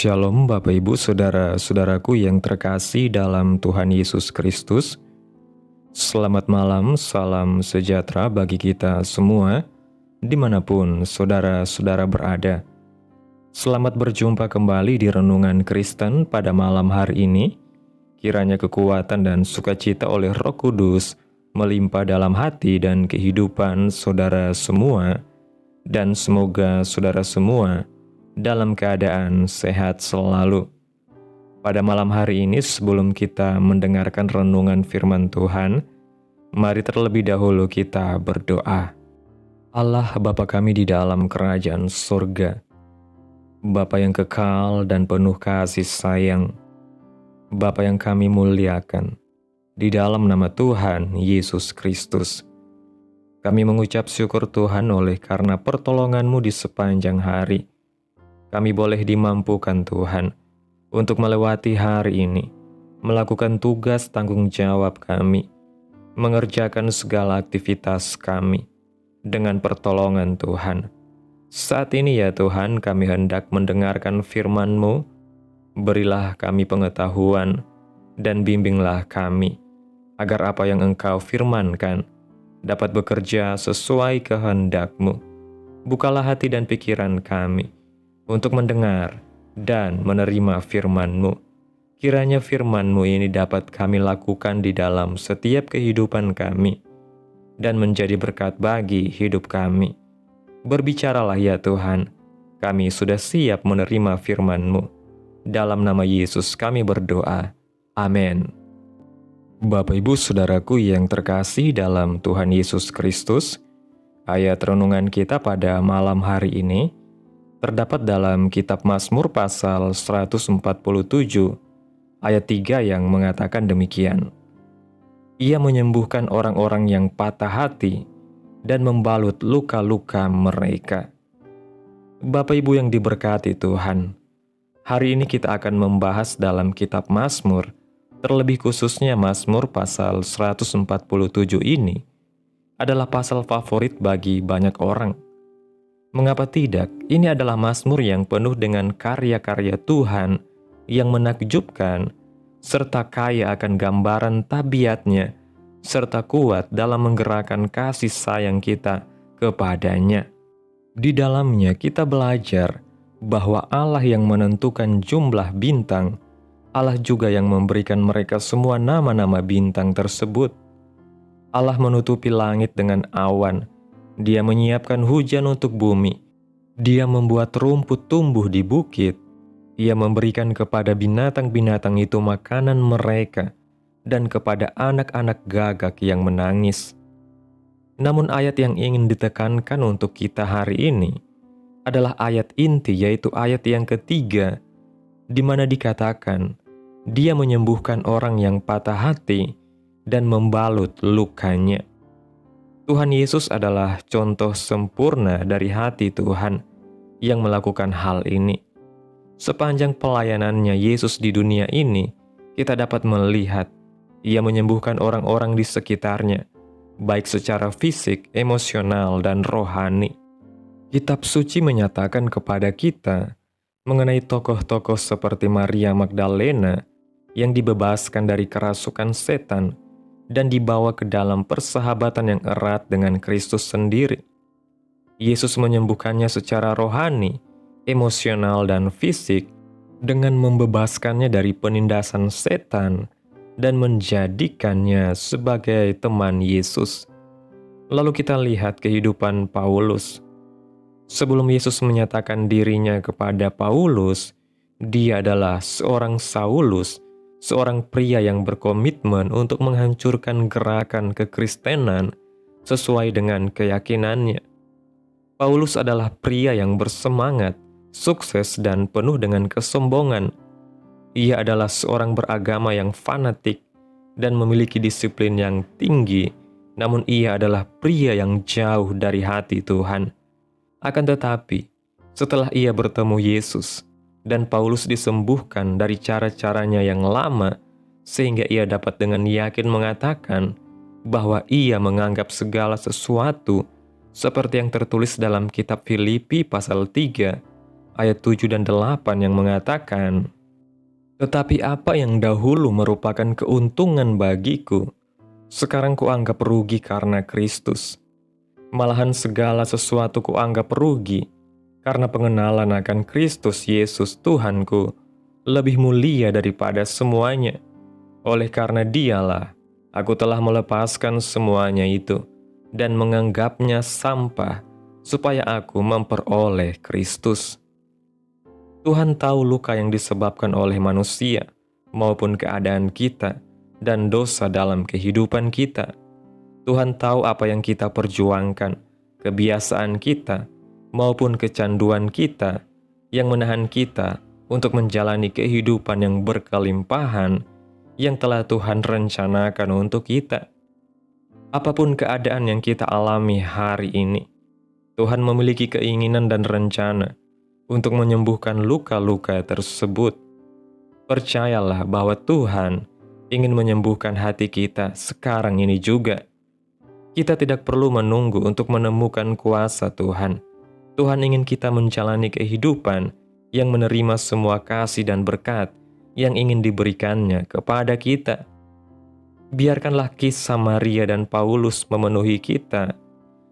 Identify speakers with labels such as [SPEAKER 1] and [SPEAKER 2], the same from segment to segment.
[SPEAKER 1] Shalom Bapak Ibu Saudara-saudaraku yang terkasih dalam Tuhan Yesus Kristus. Selamat malam, salam sejahtera bagi kita semua, dimanapun saudara-saudara berada. Selamat berjumpa kembali di Renungan Kristen pada malam hari ini. Kiranya kekuatan dan sukacita oleh Roh Kudus melimpah dalam hati dan kehidupan saudara semua, dan semoga saudara semua dalam keadaan sehat selalu. Pada malam hari ini, sebelum kita mendengarkan renungan firman Tuhan, mari terlebih dahulu kita berdoa. Allah Bapa kami di dalam kerajaan surga, Bapa yang kekal dan penuh kasih sayang, Bapa yang kami muliakan, di dalam nama Tuhan Yesus Kristus, kami mengucap syukur Tuhan oleh karena pertolongan-Mu di sepanjang hari. Kami boleh dimampukan Tuhan untuk melewati hari ini, melakukan tugas tanggung jawab kami, mengerjakan segala aktivitas kami dengan pertolongan Tuhan. Saat ini ya Tuhan, kami hendak mendengarkan firman-Mu, berilah kami pengetahuan dan bimbinglah kami, agar apa yang Engkau firmankan dapat bekerja sesuai kehendak-Mu. Bukalah hati dan pikiran kami untuk mendengar dan menerima firman-Mu. Kiranya firman-Mu ini dapat kami lakukan di dalam setiap kehidupan kami, dan menjadi berkat bagi hidup kami. Berbicaralah ya Tuhan, kami sudah siap menerima firman-Mu. Dalam nama Yesus kami berdoa. Amin. Bapak Ibu Saudaraku yang terkasih dalam Tuhan Yesus Kristus, ayat renungan kita pada malam hari ini terdapat dalam kitab Mazmur pasal 147 ayat 3 yang mengatakan demikian. Ia menyembuhkan orang-orang yang patah hati dan membalut luka-luka mereka. Bapak Ibu yang diberkati Tuhan, hari ini kita akan membahas dalam kitab Mazmur, terlebih khususnya Mazmur pasal 147 ini adalah pasal favorit bagi banyak orang. Mengapa tidak? Ini adalah mazmur yang penuh dengan karya-karya Tuhan yang menakjubkan, serta kaya akan gambaran tabiatnya, serta kuat dalam menggerakkan kasih sayang kita kepadanya. Di dalamnya kita belajar bahwa Allah yang menentukan jumlah bintang, Allah juga yang memberikan mereka semua nama-nama bintang tersebut. Allah menutupi langit dengan awan, Dia menyiapkan hujan untuk bumi. Dia membuat rumput tumbuh di bukit. Ia memberikan kepada binatang-binatang itu makanan mereka, dan kepada anak-anak gagak yang menangis. Namun ayat yang ingin ditekankan untuk kita hari ini adalah ayat inti, yaitu ayat yang ketiga, di mana dikatakan, Dia menyembuhkan orang yang patah hati dan membalut lukanya. Tuhan Yesus adalah contoh sempurna dari hati Tuhan yang melakukan hal ini. Sepanjang pelayanannya Yesus di dunia ini, kita dapat melihat Ia menyembuhkan orang-orang di sekitarnya, baik secara fisik, emosional, dan rohani. Kitab suci menyatakan kepada kita mengenai tokoh-tokoh seperti Maria Magdalena yang dibebaskan dari kerasukan setan dan dibawa ke dalam persahabatan yang erat dengan Kristus sendiri. Yesus menyembuhkannya secara rohani, emosional, dan fisik dengan membebaskannya dari penindasan setan dan menjadikannya sebagai teman Yesus. Lalu kita lihat kehidupan Paulus. Sebelum Yesus menyatakan dirinya kepada Paulus, dia adalah seorang Saulus, seorang pria yang berkomitmen untuk menghancurkan gerakan kekristenan sesuai dengan keyakinannya. Paulus adalah pria yang bersemangat, sukses, dan penuh dengan kesombongan. Ia adalah seorang beragama yang fanatik dan memiliki disiplin yang tinggi, namun ia adalah pria yang jauh dari hati Tuhan. Akan tetapi, setelah ia bertemu Yesus, dan Paulus disembuhkan dari cara-caranya yang lama, sehingga ia dapat dengan yakin mengatakan bahwa ia menganggap segala sesuatu seperti yang tertulis dalam kitab Filipi pasal 3 ayat 7 dan 8 yang mengatakan, "Tetapi apa yang dahulu merupakan keuntungan bagiku, sekarang kuanggap rugi karena Kristus. Malahan segala sesuatu kuanggap rugi, karena pengenalan akan Kristus Yesus Tuhanku lebih mulia daripada semuanya. Oleh karena Dialah, aku telah melepaskan semuanya itu dan menganggapnya sampah, supaya aku memperoleh Kristus." Tuhan tahu luka yang disebabkan oleh manusia maupun keadaan kita dan dosa dalam kehidupan kita. Tuhan tahu apa yang kita perjuangkan, kebiasaan kita, maupun kecanduan kita yang menahan kita untuk menjalani kehidupan yang berkelimpahan yang telah Tuhan rencanakan untuk kita. Apapun keadaan yang kita alami hari ini, Tuhan memiliki keinginan dan rencana untuk menyembuhkan luka-luka tersebut. Percayalah bahwa Tuhan ingin menyembuhkan hati kita sekarang ini juga. Kita tidak perlu menunggu untuk menemukan kuasa Tuhan. Tuhan ingin kita menjalani kehidupan yang menerima semua kasih dan berkat yang ingin diberikannya kepada kita. Biarkanlah kisah Maria dan Paulus memenuhi kita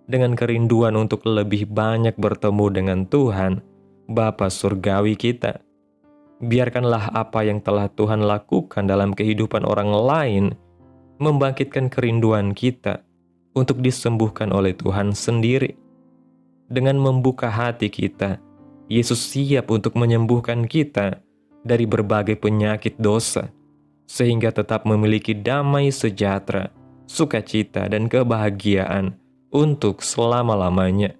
[SPEAKER 1] dengan kerinduan untuk lebih banyak bertemu dengan Tuhan, Bapa Surgawi kita. Biarkanlah apa yang telah Tuhan lakukan dalam kehidupan orang lain membangkitkan kerinduan kita untuk disembuhkan oleh Tuhan sendiri. Dengan membuka hati kita, Yesus siap untuk menyembuhkan kita dari berbagai penyakit dosa, sehingga tetap memiliki damai sejahtera, sukacita, dan kebahagiaan untuk selama-lamanya.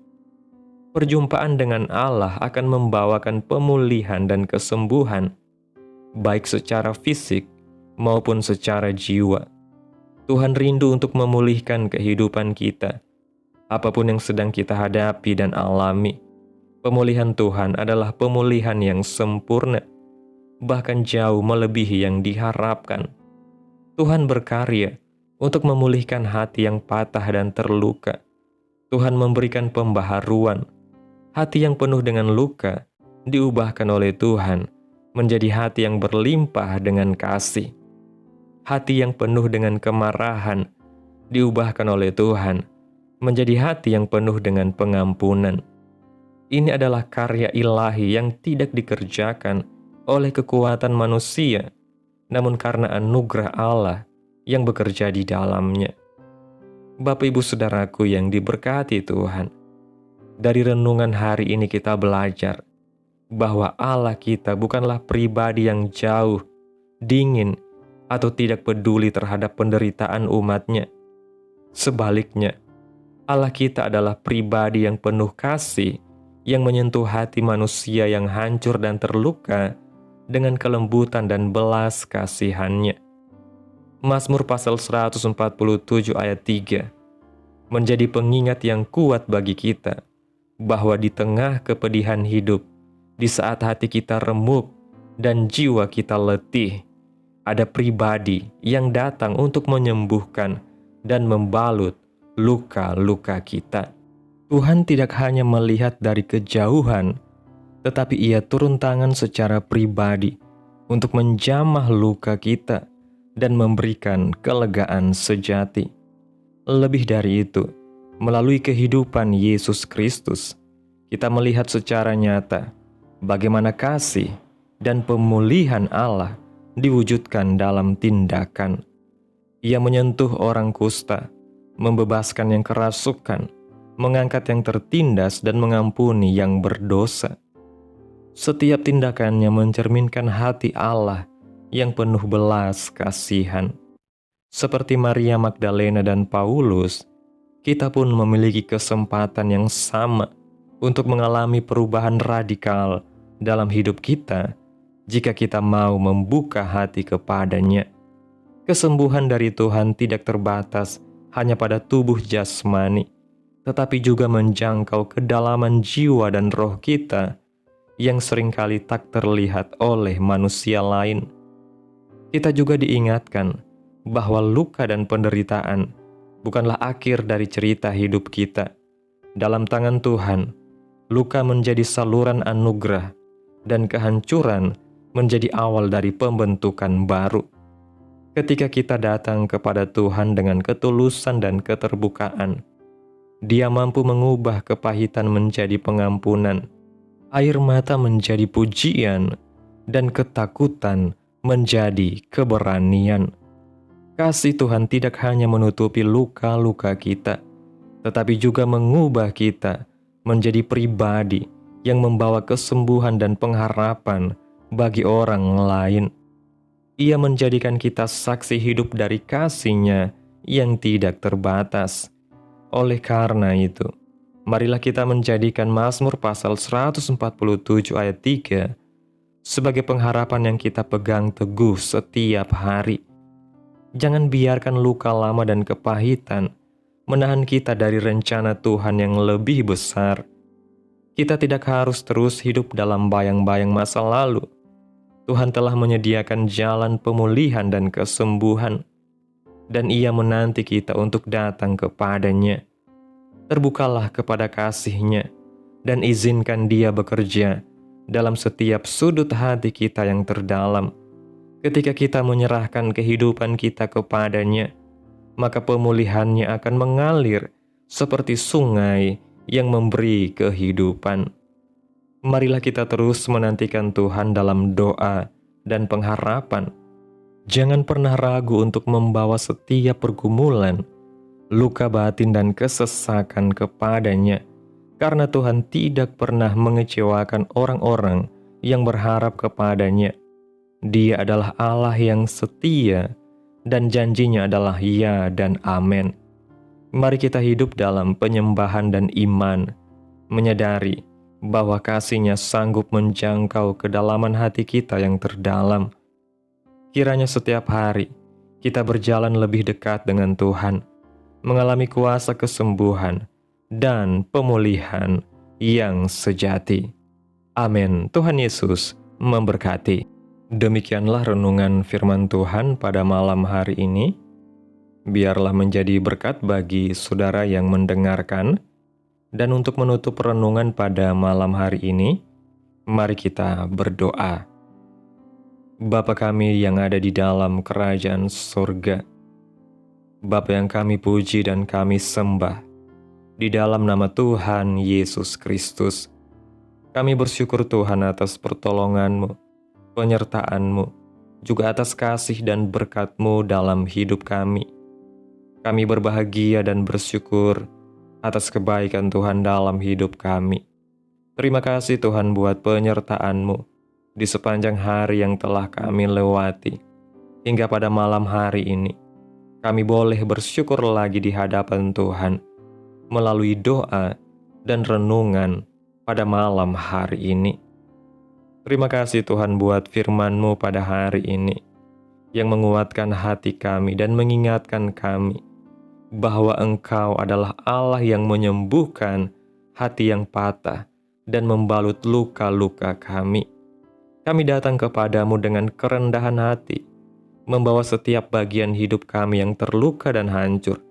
[SPEAKER 1] Perjumpaan dengan Allah akan membawakan pemulihan dan kesembuhan, baik secara fisik maupun secara jiwa. Tuhan rindu untuk memulihkan kehidupan kita. Apapun yang sedang kita hadapi dan alami, pemulihan Tuhan adalah pemulihan yang sempurna, bahkan jauh melebihi yang diharapkan. Tuhan berkarya untuk memulihkan hati yang patah dan terluka. Tuhan memberikan pembaharuan. Hati yang penuh dengan luka diubahkan oleh Tuhan menjadi hati yang berlimpah dengan kasih. Hati yang penuh dengan kemarahan diubahkan oleh Tuhan menjadi hati yang penuh dengan pengampunan. Ini adalah karya ilahi yang tidak dikerjakan oleh kekuatan manusia, namun karena anugerah Allah yang bekerja di dalamnya. Bapak Ibu Saudaraku yang diberkati Tuhan, dari renungan hari ini kita belajar bahwa Allah kita bukanlah pribadi yang jauh, dingin, atau tidak peduli terhadap penderitaan umatnya. Sebaliknya, Allah kita adalah pribadi yang penuh kasih, yang menyentuh hati manusia yang hancur dan terluka dengan kelembutan dan belas kasihannya. Mazmur pasal 147 ayat 3 menjadi pengingat yang kuat bagi kita, bahwa di tengah kepedihan hidup, di saat hati kita remuk dan jiwa kita letih, ada pribadi yang datang untuk menyembuhkan dan membalut luka-luka kita. Tuhan tidak hanya melihat dari kejauhan, tetapi Ia turun tangan secara pribadi untuk menjamah luka kita dan memberikan kelegaan sejati. Lebih dari itu, melalui kehidupan Yesus Kristus, kita melihat secara nyata bagaimana kasih dan pemulihan Allah diwujudkan dalam tindakan. Ia menyentuh orang kusta, membebaskan yang kerasukan, mengangkat yang tertindas, dan mengampuni yang berdosa. Setiap tindakannya mencerminkan hati Allah yang penuh belas kasihan. Seperti Maria Magdalena dan Paulus, kita pun memiliki kesempatan yang sama untuk mengalami perubahan radikal dalam hidup kita jika kita mau membuka hati kepadanya. Kesembuhan dari Tuhan tidak terbatas hanya pada tubuh jasmani, tetapi juga menjangkau kedalaman jiwa dan roh kita yang seringkali tak terlihat oleh manusia lain. Kita juga diingatkan bahwa luka dan penderitaan bukanlah akhir dari cerita hidup kita. Dalam tangan Tuhan, luka menjadi saluran anugerah dan kehancuran menjadi awal dari pembentukan baru. Ketika kita datang kepada Tuhan dengan ketulusan dan keterbukaan, Dia mampu mengubah kepahitan menjadi pengampunan, air mata menjadi pujian, dan ketakutan menjadi keberanian. Kasih Tuhan tidak hanya menutupi luka-luka kita, tetapi juga mengubah kita menjadi pribadi yang membawa kesembuhan dan pengharapan bagi orang lain. Ia menjadikan kita saksi hidup dari kasih-Nya yang tidak terbatas. Oleh karena itu, marilah kita menjadikan Mazmur pasal 147 ayat 3 sebagai pengharapan yang kita pegang teguh setiap hari. Jangan biarkan luka lama dan kepahitan menahan kita dari rencana Tuhan yang lebih besar. Kita tidak harus terus hidup dalam bayang-bayang masa lalu. Tuhan telah menyediakan jalan pemulihan dan kesembuhan, dan Ia menanti kita untuk datang kepadanya. Terbukalah kepada kasih-Nya, dan izinkan Dia bekerja dalam setiap sudut hati kita yang terdalam. Ketika kita menyerahkan kehidupan kita kepadanya, maka pemulihannya akan mengalir seperti sungai yang memberi kehidupan. Marilah kita terus menantikan Tuhan dalam doa dan pengharapan. Jangan pernah ragu untuk membawa setiap pergumulan, luka batin dan kesesakan kepadanya, karena Tuhan tidak pernah mengecewakan orang-orang yang berharap kepadanya. Dia adalah Allah yang setia, dan janjinya adalah ya dan amin. Mari kita hidup dalam penyembahan dan iman, menyadari bahwa kasih-Nya sanggup menjangkau kedalaman hati kita yang terdalam. Kiranya setiap hari kita berjalan lebih dekat dengan Tuhan, mengalami kuasa kesembuhan dan pemulihan yang sejati. Amin. Tuhan Yesus memberkati. Demikianlah renungan firman Tuhan pada malam hari ini. Biarlah menjadi berkat bagi saudara yang mendengarkan. Dan untuk menutup renungan pada malam hari ini, mari kita berdoa. Bapa kami yang ada di dalam kerajaan surga, Bapa yang kami puji dan kami sembah, di dalam nama Tuhan Yesus Kristus, kami bersyukur Tuhan atas pertolongan-Mu, penyertaan-Mu, juga atas kasih dan berkat-Mu dalam hidup kami. Kami berbahagia dan bersyukur atas kebaikan Tuhan dalam hidup kami. Terima kasih Tuhan buat penyertaan-Mu di sepanjang hari yang telah kami lewati. Hingga pada malam hari ini, kami boleh bersyukur lagi di hadapan Tuhan melalui doa dan renungan pada malam hari ini. Terima kasih Tuhan buat firman-Mu pada hari ini yang menguatkan hati kami dan mengingatkan kami bahwa Engkau adalah Allah yang menyembuhkan hati yang patah dan membalut luka-luka kami. Kami datang kepadamu dengan kerendahan hati, membawa setiap bagian hidup kami yang terluka dan hancur,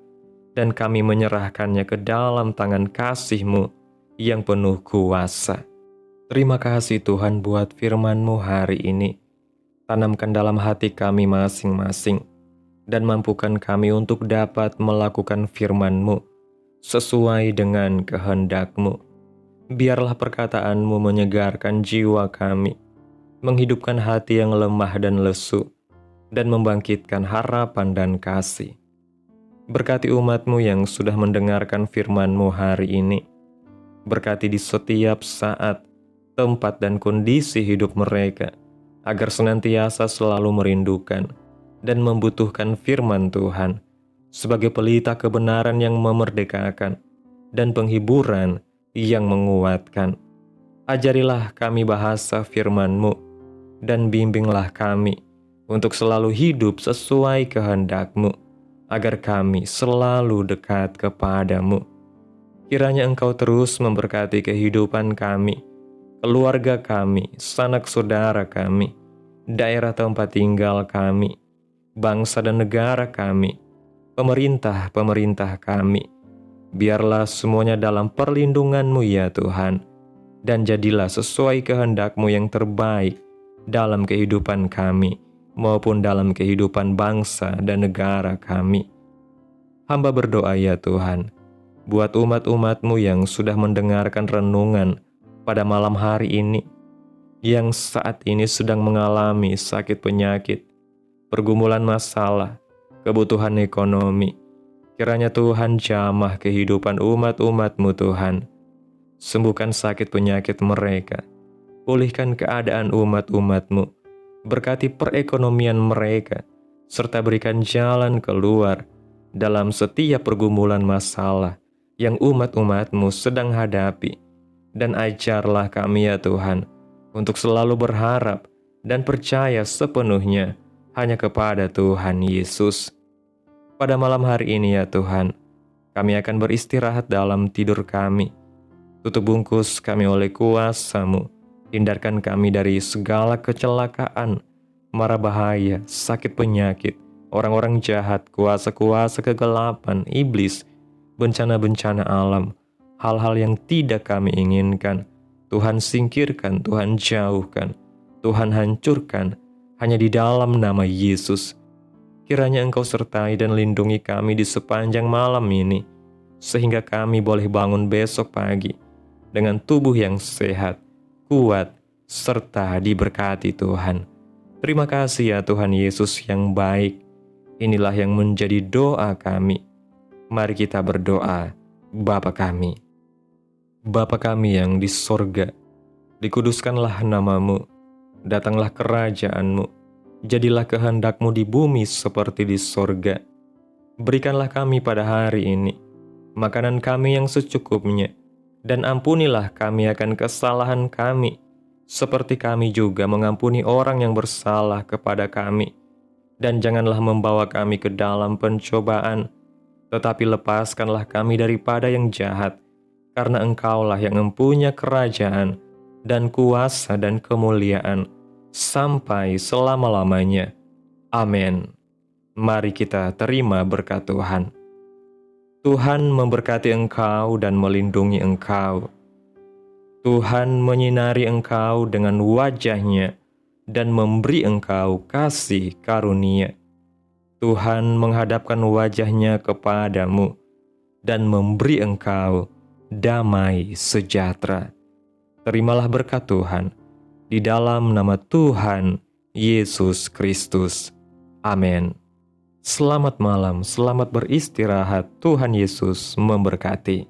[SPEAKER 1] dan kami menyerahkannya ke dalam tangan kasih-Mu yang penuh kuasa. Terima kasih Tuhan buat firman-Mu hari ini. Tanamkan dalam hati kami masing-masing, dan mampukan kami untuk dapat melakukan firman-Mu sesuai dengan kehendak-Mu. Biarlah perkataan-Mu menyegarkan jiwa kami, menghidupkan hati yang lemah dan lesu, dan membangkitkan harapan dan kasih. Berkati umat-Mu yang sudah mendengarkan firman-Mu hari ini. Berkati di setiap saat, tempat, dan kondisi hidup mereka, agar senantiasa selalu merindukan dan membutuhkan firman Tuhan sebagai pelita kebenaran yang memerdekakan dan penghiburan yang menguatkan. Ajarilah kami bahasa firman-Mu dan bimbinglah kami untuk selalu hidup sesuai kehendak-Mu, agar kami selalu dekat kepadamu. Kiranya Engkau terus memberkati kehidupan kami, keluarga kami, sanak saudara kami, daerah tempat tinggal kami, bangsa dan negara kami, pemerintah-pemerintah kami. Biarlah semuanya dalam perlindungan-Mu ya Tuhan. dan jadilah sesuai kehendak-Mu yang terbaik dalam kehidupan kami, maupun dalam kehidupan bangsa dan negara kami. Hamba berdoa ya Tuhan, buat umat-umat-Mu yang sudah mendengarkan renungan pada malam hari ini, yang saat ini sedang mengalami sakit penyakit, pergumulan masalah, kebutuhan ekonomi. Kiranya Tuhan jamah kehidupan umat-umat-Mu Tuhan. Sembuhkan sakit penyakit mereka, pulihkan keadaan umat-umat-Mu, berkati perekonomian mereka, serta berikan jalan keluar dalam setiap pergumulan masalah yang umat-umat-Mu sedang hadapi. Dan ajarlah kami ya Tuhan, untuk selalu berharap dan percaya sepenuhnya hanya kepada Tuhan Yesus. Pada malam hari ini ya Tuhan, kami akan beristirahat dalam tidur kami. Tutup bungkus kami oleh kuasa-Mu, hindarkan kami dari segala kecelakaan, mara bahaya, sakit penyakit, orang-orang jahat, kuasa-kuasa kegelapan, iblis, bencana-bencana alam, hal-hal yang tidak kami inginkan. Tuhan singkirkan, Tuhan jauhkan, Tuhan hancurkan, hanya di dalam nama Yesus. Kiranya Engkau sertai dan lindungi kami di sepanjang malam ini, sehingga kami boleh bangun besok pagi dengan tubuh yang sehat, kuat, serta diberkati Tuhan. Terima kasih ya Tuhan Yesus yang baik. Inilah yang menjadi doa kami. Mari kita berdoa. Bapa kami. Bapa kami yang di sorga, dikuduskanlah nama-Mu, datanglah kerajaan-Mu. Jadilah kehendak-Mu di bumi seperti di sorga. Berikanlah kami pada hari ini makanan kami yang secukupnya, dan ampunilah kami akan kesalahan kami, seperti kami juga mengampuni orang yang bersalah kepada kami. Dan janganlah membawa kami ke dalam pencobaan, tetapi lepaskanlah kami daripada yang jahat, karena Engkaulah yang mempunyai kerajaan, dan kuasa dan kemuliaan, sampai selama-lamanya. Amin. Mari kita terima berkat Tuhan. Tuhan memberkati engkau dan melindungi engkau. Tuhan menyinari engkau dengan wajah-Nya dan memberi engkau kasih karunia. Tuhan menghadapkan wajah-Nya kepadamu dan memberi engkau damai sejahtera. Terimalah berkat Tuhan di dalam nama Tuhan Yesus Kristus. Amin. Selamat malam, selamat beristirahat. Tuhan Yesus memberkati.